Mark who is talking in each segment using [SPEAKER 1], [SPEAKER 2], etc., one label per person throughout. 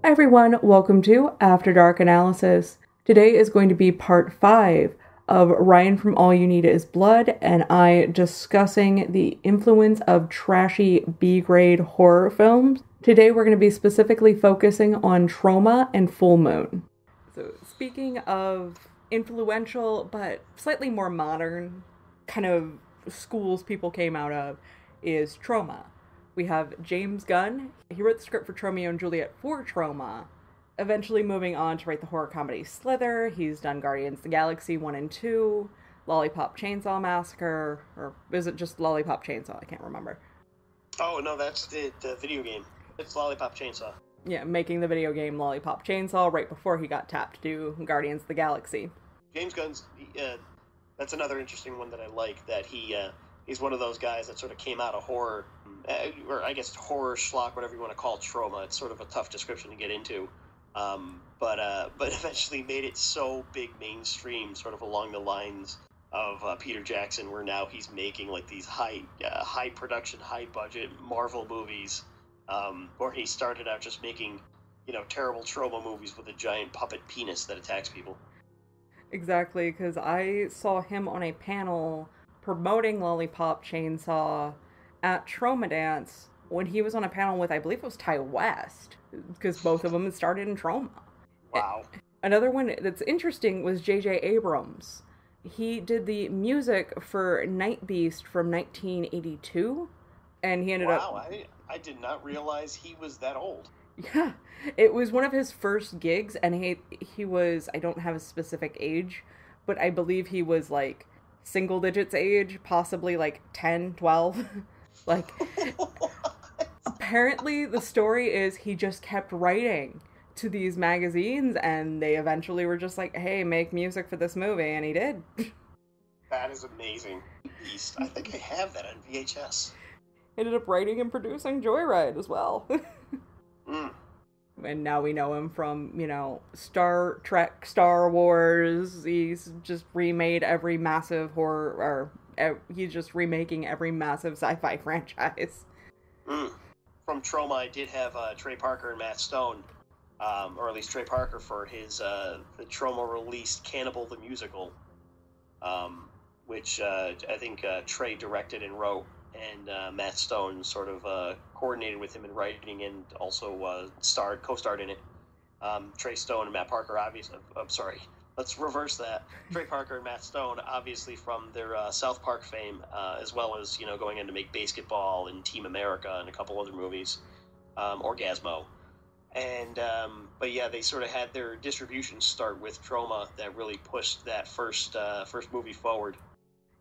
[SPEAKER 1] Hi everyone, welcome to After Dark Analysis. Today is going to be part 5 of Ryan from All You Need Is Blood and I discussing the influence of trashy B-grade horror films. Today we're going to be specifically focusing on Troma and Full Moon. So speaking of influential but slightly more modern kind of schools people came out of is Troma. We have James Gunn. He wrote the script for Romeo and Juliet for Troma, eventually moving on to write the horror comedy Slither. He's done Guardians of the Galaxy 1 and 2, Lollipop Chainsaw Massacre, or is it just Lollipop Chainsaw? I can't remember.
[SPEAKER 2] Oh, no, that's the video game. It's Lollipop Chainsaw.
[SPEAKER 1] Yeah, making the video game Lollipop Chainsaw right before he got tapped to do Guardians of the Galaxy.
[SPEAKER 2] James Gunn's, that's another interesting one that I like, that he's one of those guys that sort of came out of horror, or I guess horror schlock, whatever you want to call Troma. It's sort of a tough description to get into, but eventually made it so big mainstream, sort of along the lines of Peter Jackson, where now he's making like these high production, high budget Marvel movies, where he started out just making, terrible Troma movies with a giant puppet penis that attacks people.
[SPEAKER 1] Exactly, because I saw him on a panel promoting Lollipop Chainsaw at Troma Dance when he was on a panel with, I believe it was Ty West, because both of them had started in Troma.
[SPEAKER 2] Wow.
[SPEAKER 1] Another one that's interesting was J.J. Abrams. He did the music for Night Beast from 1982, and he ended up...
[SPEAKER 2] Wow, I did not realize he was that old.
[SPEAKER 1] Yeah, it was one of his first gigs, and he was, I don't have a specific age, but I believe he was like single digits age, possibly like 10, 12. Like, apparently the story is he just kept writing to these magazines, and they eventually were just like, hey, make music for this movie, and he did.
[SPEAKER 2] That is amazing. Beast. I think I have that on VHS.
[SPEAKER 1] Ended up writing and producing Joyride as well. And now we know him from, Star Trek, Star Wars. He's just remade every massive horror, or he's just remaking every massive sci-fi franchise.
[SPEAKER 2] From Troma, I did have Trey Parker and Matt Stone, or at least Trey Parker for his the Troma released Cannibal the Musical, which I think Trey directed and wrote, and Matt Stone sort of coordinated with him in writing and also co-starred in it. Trey Stone and Matt Parker, obviously. I'm sorry. Let's reverse that. Trey Parker and Matt Stone, obviously from their South Park fame, as well as going in to make Basketball and Team America and a couple other movies, Orgasmo, and but yeah, they sort of had their distribution start with Troma that really pushed that first movie forward.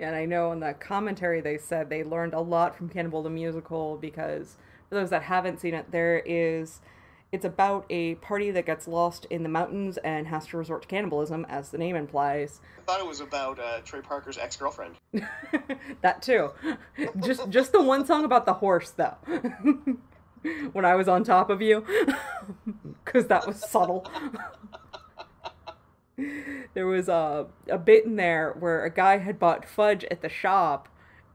[SPEAKER 1] Yeah, and I know in the commentary they said they learned a lot from Cannibal the Musical because, for those that haven't seen it, it's about a party that gets lost in the mountains and has to resort to cannibalism, as the name implies.
[SPEAKER 2] I thought it was about Trey Parker's ex-girlfriend.
[SPEAKER 1] That too. Just the one song about the horse, though. When I was on top of you. Because that was subtle. There was a bit in there where a guy had bought fudge at the shop,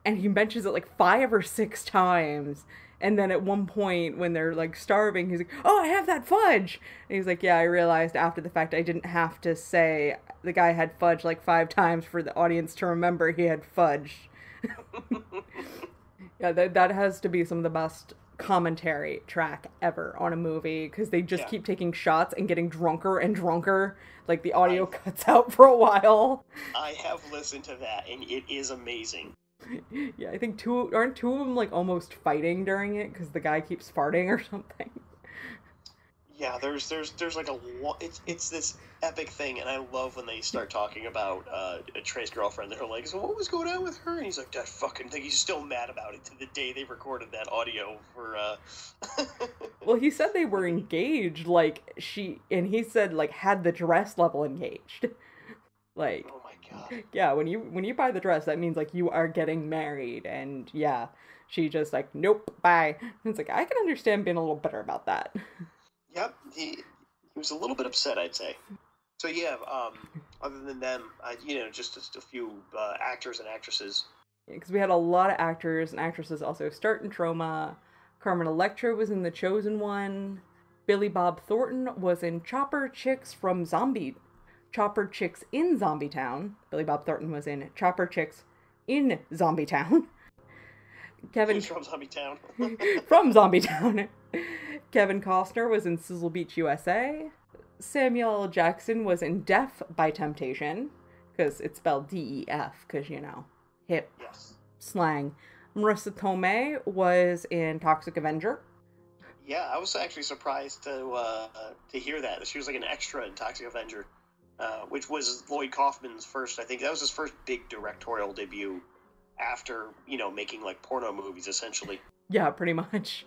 [SPEAKER 1] and he mentions it like 5 or 6 times. And then at one point, when they're like starving, he's like, "Oh, I have that fudge!" And he's like, "Yeah, I realized after the fact I didn't have to say the guy had fudge like 5 times for the audience to remember he had fudge." Yeah, that has to be some of the best commentary track ever on a movie, because they just keep taking shots and getting drunker and drunker. Like, the audio cuts out for a while.
[SPEAKER 2] I have listened to that, and it is amazing.
[SPEAKER 1] Yeah, I think aren't two of them like almost fighting during it because the guy keeps farting or something.
[SPEAKER 2] Yeah, there's like it's this epic thing, and I love when they start talking about Trey's girlfriend. They're like, "So what was going on with her?" And he's like, "That fucking thing." He's still mad about it to the day they recorded that audio for.
[SPEAKER 1] Well, he said they were engaged, he said like had the dress level engaged, like.
[SPEAKER 2] Oh my god.
[SPEAKER 1] Yeah, when you buy the dress, that means like you are getting married, and yeah, she just like, nope, bye. And it's like, I can understand being a little bitter about that.
[SPEAKER 2] Yep, he was a little bit upset, I'd say. So yeah, other than them, just a few actors and actresses.
[SPEAKER 1] Because we had a lot of actors and actresses also start in Troma. Carmen Electra was in The Chosen One. Billy Bob Thornton was in Chopper Chicks in Zombietown. Billy Bob Thornton was in Chopper Chicks in Zombietown.
[SPEAKER 2] He's from Zombietown.
[SPEAKER 1] From Zombietown. Kevin Costner was in Sizzle Beach, USA. Samuel L. Jackson was in Deaf by Temptation, because it's spelled D-E-F, because, hip slang. Marissa Tomei was in Toxic Avenger.
[SPEAKER 2] Yeah, I was actually surprised to hear that. She was like an extra in Toxic Avenger, which was Lloyd Kaufman's first, I think that was his first big directorial debut after, making like porno movies, essentially.
[SPEAKER 1] Yeah, pretty much.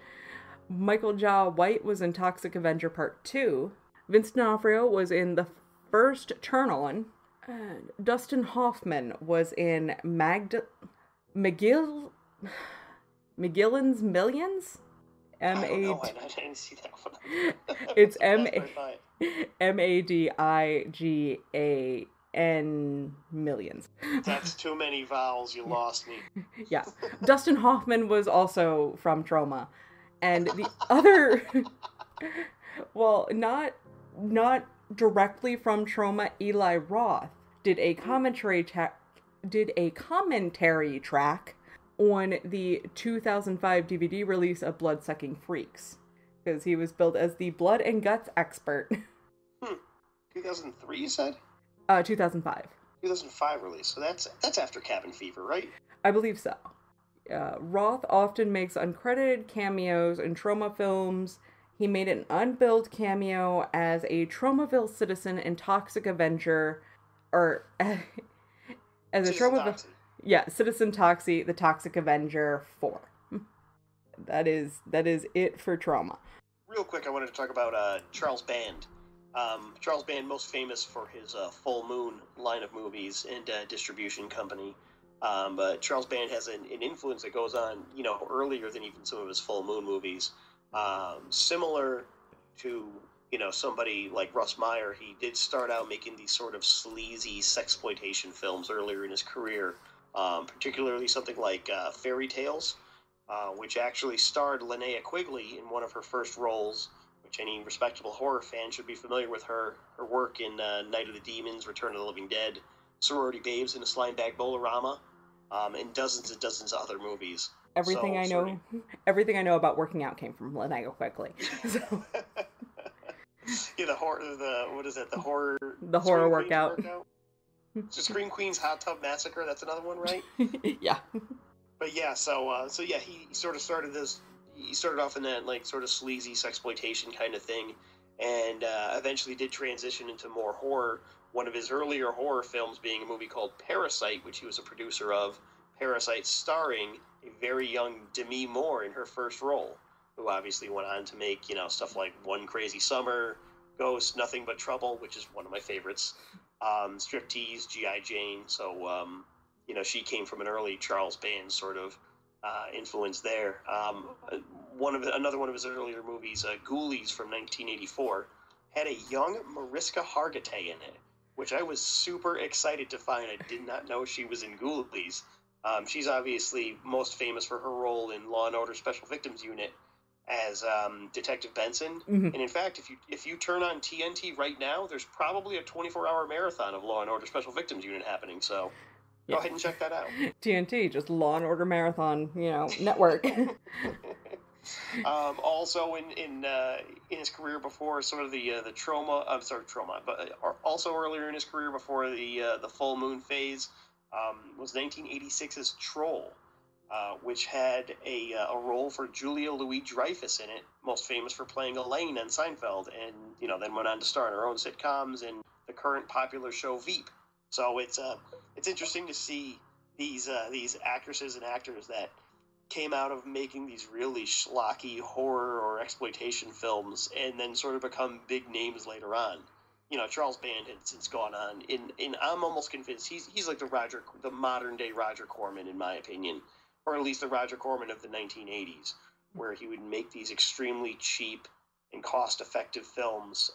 [SPEAKER 1] Michael Jai White was in Toxic Avenger Part 2. Vince D'Onofrio was in the first Turn On. And Dustin Hoffman was in McGillen's Millions?
[SPEAKER 2] I don't know, I didn't see that one.
[SPEAKER 1] It's MADIGAN Millions.
[SPEAKER 2] That's too many vowels, you lost me.
[SPEAKER 1] Yeah. Dustin Hoffman was also from Troma. And the other, well, not directly from Troma, Eli Roth did a commentary track on the 2005 DVD release of Bloodsucking Freaks, because he was billed as the blood and guts expert.
[SPEAKER 2] 2003, you said?
[SPEAKER 1] 2005.
[SPEAKER 2] 2005 release, so that's after Cabin Fever, right?
[SPEAKER 1] I believe so. Roth often makes uncredited cameos in Troma films. He made an unbilled cameo as a Tromaville citizen in Toxic Avenger, or as a Tromaville... Yeah, Citizen Toxie, the Toxic Avenger 4. That is it for Troma.
[SPEAKER 2] Real quick, I wanted to talk about Charles Band. Charles Band, most famous for his Full Moon line of movies and distribution company. But Charles Band has an influence that goes on, earlier than even some of his Full Moon movies. Similar to, somebody like Russ Meyer, he did start out making these sort of sleazy sexploitation films earlier in his career. Particularly something like Fairy Tales, which actually starred Linnea Quigley in one of her first roles, which any respectable horror fan should be familiar with her work in Night of the Demons, Return of the Living Dead, Sorority Babes in a Slime Bag Bolorama, and dozens of other movies.
[SPEAKER 1] Everything I know about working out came from Linnea Quigley. So.
[SPEAKER 2] Yeah, the horror
[SPEAKER 1] workout.
[SPEAKER 2] So Scream Queen's Hot Tub Massacre, that's another one, right?
[SPEAKER 1] Yeah.
[SPEAKER 2] But yeah, so yeah, he sort of started this. He started off in that like sort of sleazy sexploitation kind of thing, and eventually did transition into more horror. One of his earlier horror films being a movie called Parasite, which he was a producer of. Parasite starring a very young Demi Moore in her first role, who obviously went on to make stuff like One Crazy Summer, Ghost, Nothing But Trouble, which is one of my favorites. Striptease, G.I. Jane, so she came from an early Charles Band sort of influence there. Another one of his earlier movies, Ghoulies from 1984, had a young Mariska Hargitay in it, which I was super excited to find. I did not know she was in Ghoulies. She's obviously most famous for her role in Law and Order Special Victims Unit as Detective Benson. Mm-hmm. And in fact, if you turn on TNT right now, there's probably a 24-hour marathon of Law and Order Special Victims Unit happening, so go ahead and check that out.
[SPEAKER 1] TNT, just Law and Order Marathon, network.
[SPEAKER 2] Also in his career before sort of the Troma, but also earlier in his career before the Full Moon phase, was 1986's Troll. Which had a role for Julia Louis-Dreyfus in it, most famous for playing Elaine on Seinfeld, and then went on to star in her own sitcoms and the current popular show Veep. So it's interesting to see these actresses and actors that came out of making these really schlocky horror or exploitation films and then sort of become big names later on. Charles Band had since gone on, and I'm almost convinced he's like the modern day Roger Corman in my opinion. Or at least the Roger Corman of the 1980s, where he would make these extremely cheap and cost-effective films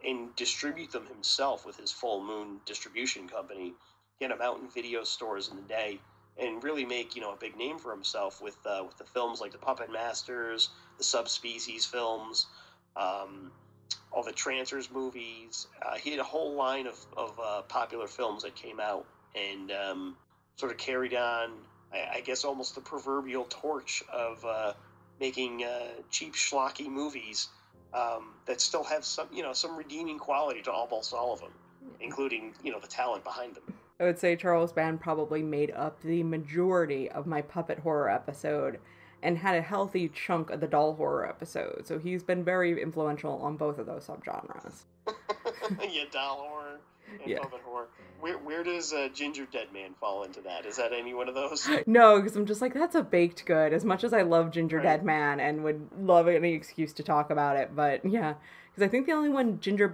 [SPEAKER 2] and distribute them himself with his Full Moon distribution company, get them out in video stores in the day, and really make a big name for himself with the films like The Puppet Masters, the Subspecies films, all the Trancers movies. He had a whole line of popular films that came out and sort of carried on, I guess, almost the proverbial torch of making cheap, schlocky movies that still have some redeeming quality to almost all of them, including, the talent behind them.
[SPEAKER 1] I would say Charles Band probably made up the majority of my puppet horror episode and had a healthy chunk of the doll horror episode. So he's been very influential on both of those subgenres.
[SPEAKER 2] Yeah, doll horror and puppet horror. Where does Ginger Dead Man fall into that? Is that any one of those?
[SPEAKER 1] No, because I'm just like, that's a baked good. As much as I love Ginger Dead Man and would love any excuse to talk about it, but yeah, because I think the only one Ginger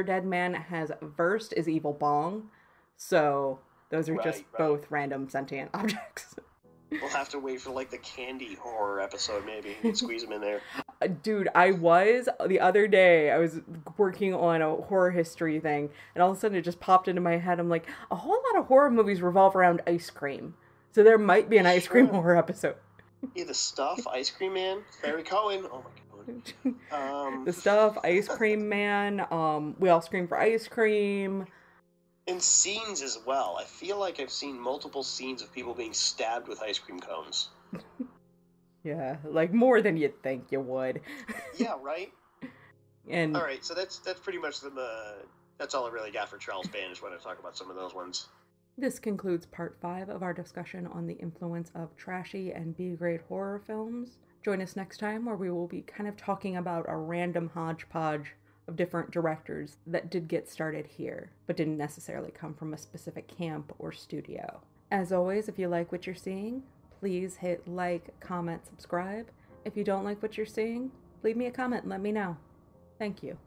[SPEAKER 1] Dead Man has versed is Evil Bong. So those are just both random sentient objects.
[SPEAKER 2] We'll have to wait for the candy horror episode maybe and squeeze them in there.
[SPEAKER 1] Dude, the other day, I was working on a horror history thing, and all of a sudden it just popped into my head. I'm like, a whole lot of horror movies revolve around ice cream. So there might be an ice cream horror episode.
[SPEAKER 2] Yeah, The Stuff, Ice Cream Man, Barry Cohen. Oh my god.
[SPEAKER 1] The Stuff, Ice Cream Man, We All Scream for Ice Cream.
[SPEAKER 2] And scenes as well. I feel like I've seen multiple scenes of people being stabbed with ice cream cones.
[SPEAKER 1] Yeah, more than you'd think you would.
[SPEAKER 2] Yeah, right?
[SPEAKER 1] And
[SPEAKER 2] all right, so that's pretty much that's all I really got for Charles Band is when I talk about some of those ones.
[SPEAKER 1] This concludes part 5 of our discussion on the influence of trashy and B-grade horror films. Join us next time where we will be kind of talking about a random hodgepodge of different directors that did get started here, but didn't necessarily come from a specific camp or studio. As always, if you like what you're seeing, please hit like, comment, subscribe. If you don't like what you're seeing, leave me a comment and let me know. Thank you.